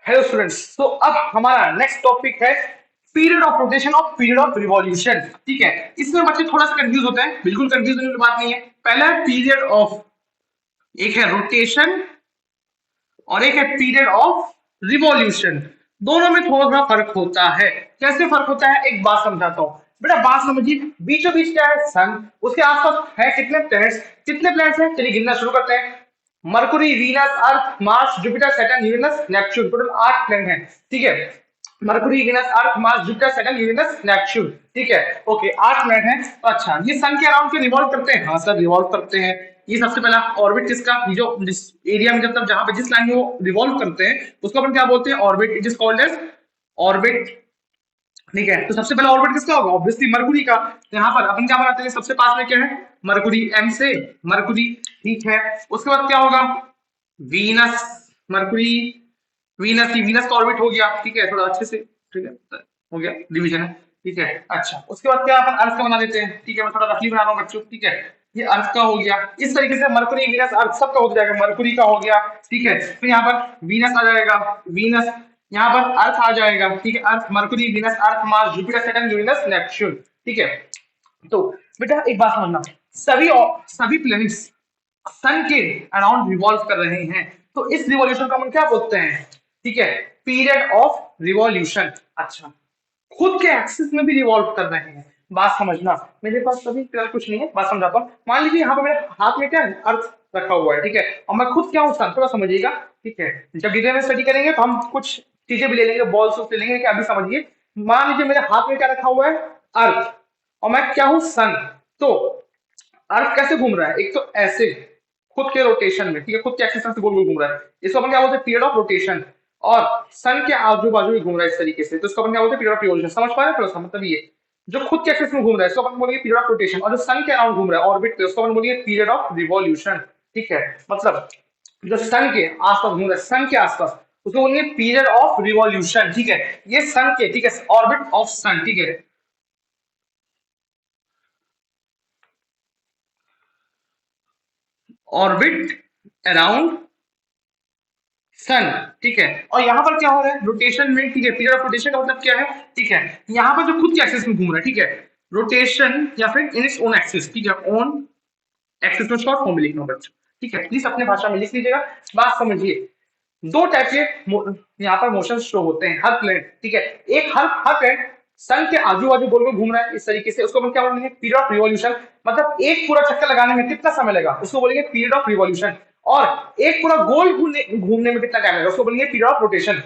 Hello students, तो अब हमारा नेक्स्ट टॉपिक है पीरियड ऑफ रोटेशन और पीरियड ऑफ रिवॉल्यूशन। ठीक है, इसमें बच्चे थोड़ा सा कंफ्यूज होते हैं, बिल्कुल कंफ्यूज होने की बात नहीं है। पहला है पीरियड ऑफ, एक है रोटेशन और एक है पीरियड ऑफ रिवॉल्यूशन। दोनों में थोड़ा सा फर्क होता है। कैसे फर्क होता है, एक बात समझाता हूँ। बेटा बात समझिए, बीचों बीच क्या है, सन। उसके आसपास है कितने प्लैनेट्स, कितने प्लैनेट्स हैं, चलिए गिनना शुरू करते हैं। Mercury, Venus, Earth, Mars, Jupiter, Saturn, Uranus, Neptune, total 8 planet हैं। ठीक है, Mercury, Venus, Earth, Mars, Jupiter, Saturn, Uranus, Neptune. ठीक है, ओके, 8 प्लैनेट हैं। तो अच्छा, ये सन के अराउंड के रिवॉल्व करते हैं? हाँ सर, रिवॉल्व करते हैं। ये सबसे पहला ऑर्बिट किसका, ये जो जिस एरिया में, जब जहां पे जिस लाइन में वो रिवॉल्व करते हैं उसको अपन क्या बोलते हैं, orbit. It is called as orbit. ठीक है, तो सबसे पहला ऑर्बिट किसका होगा, ऑब्वियसली मरकुरी का। तो यहाँ पर अपन क्या बनाते हैं, सबसे पास में क्या है, मरकुरी, एम से मरकुरी। ठीक है, उसके बाद क्या होगा, वीनस, मरकुरी, वीनस, ही वीनस का ऑर्बिट हो गया। ठीक है, थोड़ा अच्छे से, ठीक है, हो गया, डिवीजन है। ठीक है, अच्छा, उसके बाद क्या अपन अर्थ का बना देते हैं। ठीक है, मैं थोड़ा रफली बना रहा हूँ बच्चों। ठीक है, ये अर्थ का हो गया। इस तरीके से मरकुरी, वीनस, अर्थ सबका हो जाएगा। मरकुरी का हो गया। ठीक है, फिर यहाँ पर वीनस आ जाएगा, वीनस, यहाँ पर अर्थ आ जाएगा। ठीक है, Earth, Mercury, Venus, Earth, Mars, Jupiter, Saturn, Uranus, Neptune. ठीक है, तो बेटा एक बात समझना, सभी सभी प्लैनेट्स सन के अराउंड रिवॉल्व कर रहे हैं। तो इस रिवॉल्यूशन को हम क्या बोलते हैं, ठीक है, पीरियड ऑफ रिवॉल्यूशन। अच्छा, खुद के एक्सिस में भी रिवॉल्व कर रहे हैं। बात समझना, मेरे पास अभी फिलहाल कुछ नहीं है, बात समझाता हूँ। मान लीजिए यहाँ पे मेरे हाथ में क्या है, अर्थ रखा हुआ है। ठीक है, और मैं खुद क्या हूँ, सन, थोड़ा समझिएगा। ठीक है, जब डिटेल में स्टडी करेंगे तो हम कुछ चीजें भी ले लेंगे, बॉल्स ले लेंगे। क्या अभी समझिए, मान लीजिए मेरे हाथ में क्या रखा हुआ है, अर्थ, और मैं क्या हूँ, सन। तो अर्थ कैसे घूम रहा है, एक तो ऐसे खुद के रोटेशन में। ठीक है, खुद के एक्सिस से गोल गोल घूम रहा है, इसको अपन क्या बोलते हैं, पीरियड ऑफ रोटेशन। और सन के आजू बाजू भी घूम रहा है इस तरीके से, तो इसको अपन क्या बोलते हैं, पीरियड ऑफ रिवॉल्यूशन। समझ पा रहे हैं थोड़ा सा, मतलब ये जो खुद के एक्सिस में घूम रहा है इसको अपन बोलेंगे पीरियड ऑफ रोटेशन, और जो सन के अराउंड घूम रहा है ऑर्बिट पे उसको अपन बोलेंगे पीरियड ऑफ रिवॉल्यूशन। ठीक है, मतलब जो सन के आसपास घूम रहा है, सन के आसपास, उसको बोलेंगे पीरियड ऑफ रिवॉल्यूशन। ठीक है, ये सन के, ठीक है, ऑर्बिट ऑफ सन। ठीक है, ऑर्बिट अराउंड सन। ठीक है, और यहाँ पर क्या हो रहा है, रोटेशन में। ठीक है, पीरियड ऑफ रोटेशन का मतलब क्या है, ठीक है, यहाँ पर जो खुद के एक्सिस में घूम रहा है। ठीक है, रोटेशन या फिर इन इट्स ओन एक्सिस। ठीक है, ओन एक्सिस में शॉर्ट फॉर्म में लिखना होगा बच्चों। ठीक है, प्लीज अपने भाषा में लिख लीजिएगा। बात समझिए, दो टाइप के यहाँ पर मोशन शो होते हैं हर प्लेनेट। ठीक है, एक हर प्लेनेट सन के आजू बाजू गोल में घूम रहा है इस तरीके से, उसको हम क्या बोलेंगे, पीरियड ऑफ रिवॉल्यूशन। मतलब एक पूरा चक्कर लगाने में कितना समय लगा, उसको बोलेंगे पीरियड ऑफ रिवॉल्यूशन। और एक पूरा गोल घूमने घूमने में कितना टाइम लगा, उसको बोलेंगे पीरियड ऑफ रोटेशन।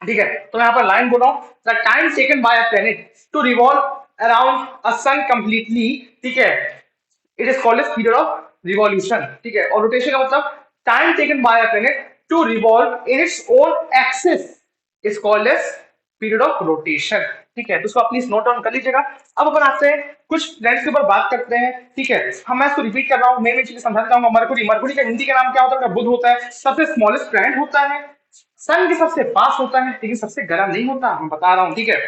ठीक है, तो मैं यहाँ पर लाइन बोल रहा हूँ, the time taken by a planet to revolve around a sun completely. ठीक है, it is called as period of revolution. ठीक है, और रोटेशन का मतलब time taken by a planet to revolve in its own axis is called as period of rotation. ठीक है, तो उसको प्लीज नोट डाउन कर लीजिएगा। अब अपन आते हैं कुछ प्लैनेट्स के ऊपर बात करते हैं। ठीक है, हम मैं इसको रिपीट कर रहा हूँ, मैं चीजें समझाना चाहूंगा। मरकुरी, मरकुरी का हिंदी का नाम क्या होता है, बुध होता है, सबसे स्मॉलेस्ट प्लैनेट होता है, सन के सबसे पास होता है, लेकिन सबसे गर्म नहीं होता, मैं बता रहा हूँ। ठीक है,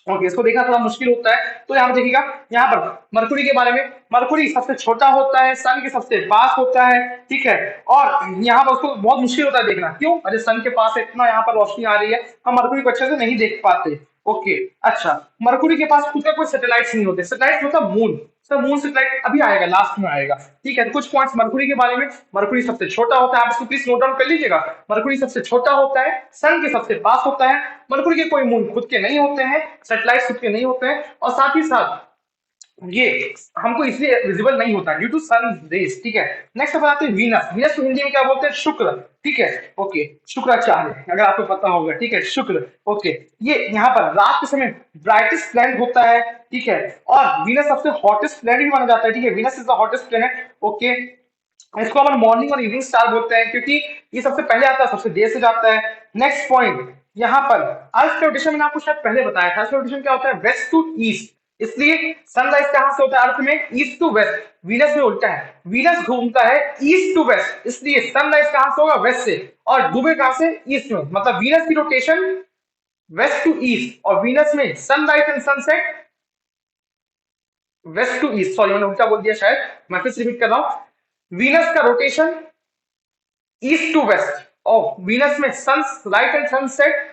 ओके, इसको देखना थोड़ा मुश्किल होता है, तो यहाँ पर देखिएगा, यहाँ पर मरकुरी के बारे में, मरकुरी सबसे छोटा होता है, सन के सबसे पास होता है। ठीक है, और यहाँ पर उसको बहुत मुश्किल होता है देखना, क्यों, अरे सन के पास है, इतना यहाँ पर रोशनी आ रही है, हम मरकुरी को अच्छे से नहीं देख पाते। ओके, अच्छा, मरकुरी के पास खुद का कोई सैटेलाइट नहीं होते, सैटेलाइट मतलब मून। सर मून सैटेलाइट अभी आएगा, लास्ट में आएगा। ठीक है, तो कुछ पॉइंट्स मरकुरी के बारे में, मरकुरी सबसे छोटा होता है, आप इसको प्लीज नोट डाउन कर लीजिएगा। मरकुरी सबसे छोटा होता है, सन के सबसे पास होता है, मरकुरी के कोई मून खुद के नहीं होते हैं, सैटेलाइट खुद के नहीं होते हैं, और साथ ही साथ ये हमको इसलिए विजिबल नहीं होता ड्यू टू सन रेज। ठीक है, नेक्स्ट अपन आते हैं वीनस। वीनस को हिंदी में क्या बोलते हैं, शुक्र। ठीक है, ओके, शुक्राचार्य अगर आपको पता होगा। ठीक है, शुक्र, ओके, ये यहाँ पर रात के समय ब्राइटेस्ट प्लैनेट होता है। ठीक है, और वीनस सबसे हॉटेस्ट प्लैनेट भी माना जाता है। ठीक है, Venus is the hottest planet. Okay, इसको अपन मॉर्निंग और इवनिंग स्टार बोलते हैं, क्योंकि ये सबसे पहले आता है, सबसे देर से जाता है। नेक्स्ट पॉइंट, यहाँ पर अर्थ रोटेशन मैंने आपको शायद पहले बताया था, अर्थ रोटेशन क्या होता है, वेस्ट टू ईस्ट। इसलिए सनराइज कहां से होता है अर्थ में, ईस्ट टू वेस्ट। वीनस में उल्टा है, वीनस घूमता है ईस्ट टू वेस्ट, इसलिए सनराइज कहां से होगा, वेस्ट से, और डूबे कहां से, ईस्ट में। मतलब वीनस की रोटेशन वेस्ट टू ईस्ट, और वीनस में sunrise and sunset west to east. Sorry, मैंने उल्टा बोल दिया शायद, मैं फिर से रिपीट कर रहा हूं। वीनस का rotation east to west, of Venus में sunrise and sunset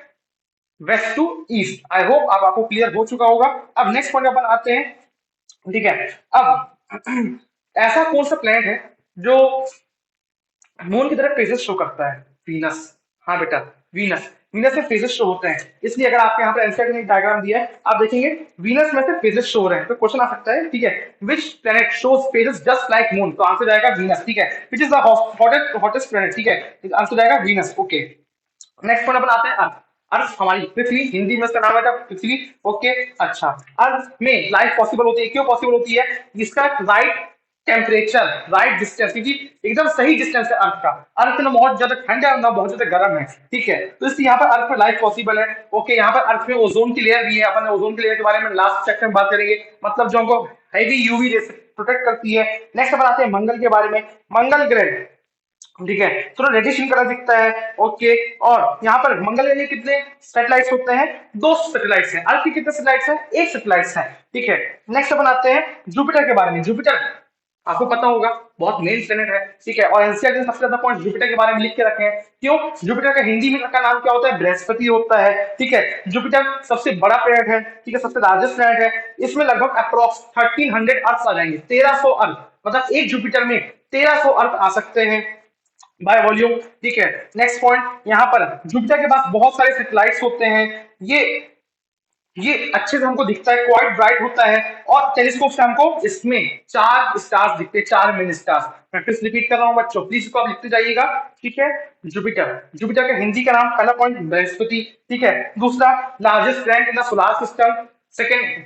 west to east. I hope अब आपको क्लियर हो चुका होगा। अब नेक्स्ट पॉइंट अपन आते हैं, ठीक है। अब ऐसा कौन सा प्लैनेट है जो मून की तरफ फेजेस शो करता है? वीनस। हाँ बेटा, वीनस। वीनस में फेजेस शो होते हैं, इसलिए अगर आपके यहाँ पर एनसीईआरटी ने डायग्राम दिया है, आप देखेंगे वीनस में से फेजेस शो हो रहे हैं, तो क्वेश्चन आ सकता है, ठीक है, which planet shows phases just like moon? तो आंसर जाएगा वीनस, ठीक है, which is the hottest planet, ठीक है, आंसर जाएगा वीनस। ओके, नेक्स्ट पॉइंट अपन आते हैं अर्थ। अर्थ हमारी पृथ्वी, हिंदी में इसका नाम है पृथ्वी। ओके, अच्छा, अर्थ में लाइफ पॉसिबल होती है, क्यों पॉसिबल होती है? इसका राइट टेम्परेचर, राइट डिस्टेंस, क्योंकि एकदम सही डिस्टेंस है अर्थ का। अर्थ में बहुत ज्यादा ठंड है और ना बहुत ज्यादा गर्म है, ठीक है, तो इसलिए यहाँ पर अर्थ में लाइफ पॉसिबल है। ओके, यहाँ पर अर्थ में ओजोन की लेयर भी है, अपन ओजोन की लेयर के बारे में लास्ट सेक्शन में बात करेंगे, मतलब जो हमको हैवी यूवी रे से प्रोटेक्ट करती है। नेक्स्ट अपन आते हैं मंगल के बारे में। मंगल ग्रह, ठीक है, थोड़ा रेडिएशन कलर दिखता है। ओके, और यहाँ पर मंगल में कितने सैटेलाइट्स होते हैं? 2 सैटेलाइट्स हैं। अर्थ के कितने सैटेलाइट्स हैं? 1 सैटेलाइट्स हैं, ठीक है। नेक्स्ट अपन आते हैं जुपिटर के बारे में। जुपिटर आपको पता होगा बहुत मेन प्लेनेट है, ठीक है, और एनसीईआरटी ने सबसे ज्यादा पॉइंट जुपिटर के बारे में लिख के रखे हैं। क्यों? जुपिटर का हिंदी में का नाम क्या होता है? बृहस्पति होता है, ठीक है। जुपिटर सबसे बड़ा प्लेनेट है, ठीक है, सबसे लार्जेस्ट प्लेनेट है। इसमें लगभग अप्रोक्स 1300 अर्थ आ जाएंगे, 1300 अर्थ, मतलब एक जुपिटर में 1300 अर्थ आ सकते हैं बाय वॉल्यूम, ठीक है। नेक्स्ट पॉइंट, यहाँ पर जुपिटर के पास बहुत सारे सैटेलाइट्स होते हैं। ये अच्छे से हमको दिखता है, क्वाइट ब्राइट होता है, और टेलीस्कोप से हमको इसमें 4 स्टार्स दिखते हैं, 4 मेन स्टार्स। मैं फिर रिपीट कर रहा हूँ बच्चों, प्लीज इसको आप लिखते जाइएगा, ठीक है। जुपिटर, जुपिटर का हिंदी का नाम, पहला पॉइंट बृहस्पति, ठीक है। दूसरा, largest planet in the solar system. Second,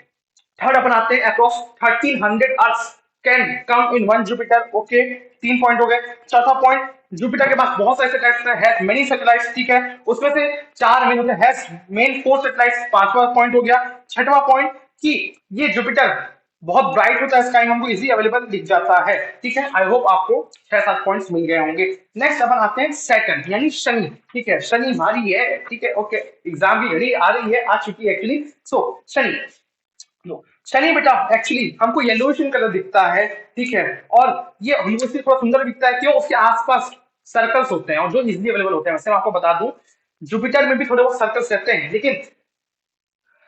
third अपन आते हैं approx 1300 Earth can come in one Jupiter. Okay, 3 point हो गए। चौथा पॉइंट, जुपिटर के पास बहुत सारे सैटेलाइट्स हैं, मेनी सैटेलाइट्स, ठीक है, उसमें से 4 मेन होते हैं, मेन 4 सैटेलाइट्स। पांचवा पॉइंट हो गया। छठवा पॉइंट कि ये जुपिटर बहुत ब्राइट होता है, स्काई में हमको इजी अवेलेबल दिख जाता है, ठीक है। आई होप आपको 6-7 पॉइंट्स मिल गए होंगे। नेक्स्ट अपन आते हैं सैटर्न यानी शनि, ठीक है। शनि भारी है, ठीक है, ओके, एग्जाम की घड़ी आ रही है, आ चुकी है एक्चुअली। सो शनि, शनि बेटा एक्चुअली हमको येलोइश कलर दिखता है, ठीक है, और ये हमको इससे थोड़ा सुंदर दिखता है। क्यों? उसके आसपास सर्कल्स होते हैं और जो इजीली अवेलेबल होते हैं। वैसे मैं आपको बता दूं, जुपिटर में भी थोड़े बहुत सर्कल्स रहते हैं, लेकिन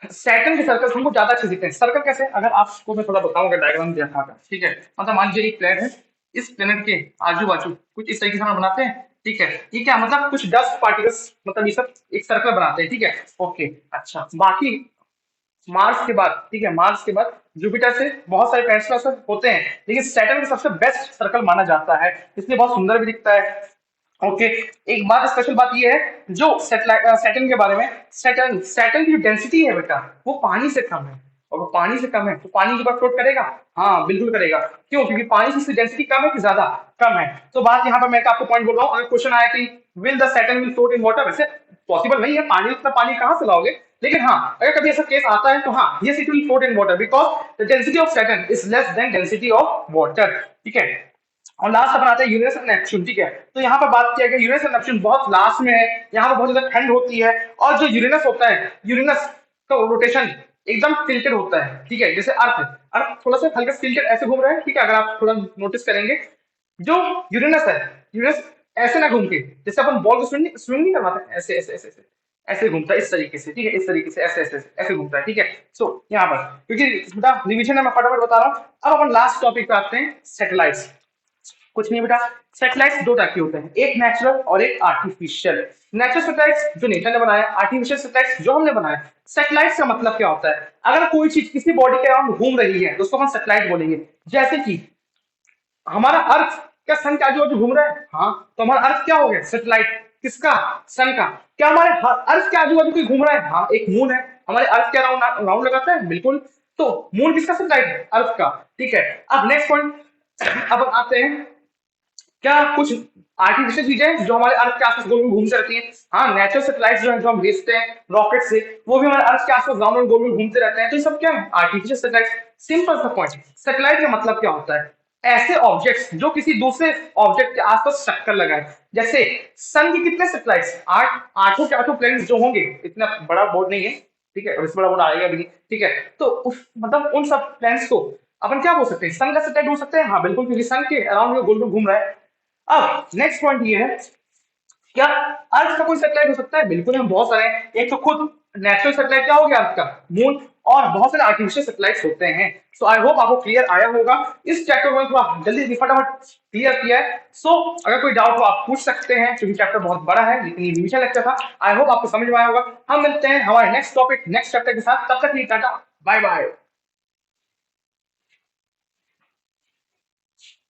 सैटर्न के सर्कल्स हमको ज्यादा अच्छे दिखते हैं। सर्कल कैसे? अगर आपको मैं थोड़ा बताऊंगा डायग्राम दिखाकर, ठीक है, मतलब मान लीजिए एक प्लेनेट है, इस प्लेनेट के आजू बाजू कुछ इस तरीके से हम बनाते हैं, ठीक है। ये क्या मतलब? कुछ डस्ट पार्टिकल्स, मतलब ये सब एक सर्कल बनाते हैं, ठीक है। ओके, अच्छा, बाकी मार्स के बाद, ठीक है, मार्स के बाद जुपिटर से बहुत सारे प्लैनेट्स होते हैं, लेकिन सैटर्न का सबसे बेस्ट सर्कल माना जाता है, इसलिए बहुत सुंदर भी दिखता है। ओके, एक बात, स्पेशल बात ये है जो सैटर्न के बारे में, सैटर्न सैटर्न की जो डेंसिटी है बेटा, वो पानी से कम है, और वो पानी से कम है तो पानी के ऊपर फ्लोट करेगा? हाँ बिल्कुल करेगा। क्यों? क्योंकि पानी की इसकी डेंसिटी कम है कि ज्यादा? कम है। तो बात यहाँ पर मैं आपको पॉइंट बोल रहा हूँ, अगर क्वेश्चन आया कि will the Saturn will float in water, वैसे पॉसिबल नहीं है, पानी उतना पानी कहाँ से लाओगे, लेकिन हाँ अगर कभी ऐसा केस आता है तो हाँ, yes it will float in water because the density of Saturn is less than density of water, ठीक है। और लास्ट अपन आता है यूरेनस एंड नेपच्यून, ठीक है। तो यहाँ पर बात किया गया यूरेनस एंड नेपच्यून बहुत लास्ट में है, यहाँ पर बहुत ज्यादा ठंड होती है, और जो यूरेनस होता है, यूरेनस का रोटेशन एकदम टिल्टेड होता है, ठीक है, जैसे अर्थ थोड़ा सा हल्का टिल्टेड ऐसे घूम रहा है, ठीक है, अगर आप थोड़ा नोटिस करेंगे, जो यूरेनस है, यूरेनस ऐसे ना घूम के, जैसे अपन बॉल को स्विंग नहीं करवाते, ऐसे ऐसे ऐसे ऐसे ऐसे घूमता है, इस तरीके से, ठीक है, इस तरीके से ऐसे ऐसे ऐसे घूमता है, ठीक है। सो यहाँ पर क्योंकि रिविजन है, मैं फटाफट बता रहा हूँ। अब अपन लास्ट टॉपिक पे आते हैं, सैटेलाइट्स। कुछ नहीं बेटा, सैटेलाइट्स 2 टाइप के होते हैं, एक नेचुरल और एक आर्टिफिशियल। नेचुरल सैटेलाइट्स जो नेचर ने बनाया, आर्टिफिशियल सैटेलाइट्स जो हमने बनाया। सैटेलाइट्स का मतलब क्या होता है? अगर कोई चीज किसी बॉडी के अराउंड घूम रही है तो उसको हम सैटेलाइट बोलेंगे। जैसे कि हमारा अर्थ क्या सन के आजू बाजू घूम रहा है? हाँ, तो हमारा अर्थ क्या हो गया? सैटेलाइट। किसका? सन का। क्या हमारे अर्थ के आजू बाजू कोई घूम रहा है? हाँ, एक मून है, हमारे अर्थ के अराउंड राउंड लगाता है, बिल्कुल। तो मून किसका सैटेलाइट है? अर्थ का, ठीक है। अब नेक्स्ट पॉइंट, अब आते हैं, क्या कुछ आर्टिफिशियल चीजें जो हमारे अर्थ के आसपास गोल में घूमते रहती हैं? हाँ, नेचुरल सैटेलाइट्स जो है, जो हम भेजते हैं रॉकेट से, वो भी हमारे अर्थ के आसपास राउंड और गोल में घूमते रहते हैं, तो ये सब क्या है? Artificial satellites. सिंपल सा पॉइंट, सैटेलाइट का मतलब क्या होता है? ऐसे ऑब्जेक्ट्स जो किसी दूसरे ऑब्जेक्ट के आसपास चक्कर लगाए। जैसे सन की कितने सैटेलाइट्स? 8, आठों के आठों प्लैनेट्स जो होंगे, इतना बड़ा बोर्ड नहीं है, ठीक है, और इससे बड़ा बोर्ड आएगा भी नहीं, ठीक है। तो उस मतलब उन सब प्लैनेट्स को अपन क्या बोल सकते हैं? सन का सैटेलाइट बोल सकते हैं, हाँ बिल्कुल, क्योंकि सन के अराउंड गोल में घूम रहा है। अब नेक्स्ट पॉइंट ये है क्या अर्थ का कोई सैटेलाइट हो सकता है? बिल्कुल हम बहुत सारे हैं। एक तो खुद नेचुरल सैटेलाइट क्या हो गया आपका मून, और बहुत सारे आर्टिफिशियल सैटेलाइट्स होते हैं। सो आई होप आपको क्लियर आया होगा। इस चैप्टर को मैंने थोड़ा जल्दी फटाफट क्लियर किया है। सो अगर कोई डाउट हो आप पूछ सकते हैं, क्योंकि चैप्टर बहुत बड़ा है लेकिन ये रिविजन लेक्चर था। आई होप आपको समझ में आया होगा। हम मिलते हैं हमारे नेक्स्ट टॉपिक नेक्स्ट चैप्टर के साथ, तब तक के लिए टाटा बाय बाय।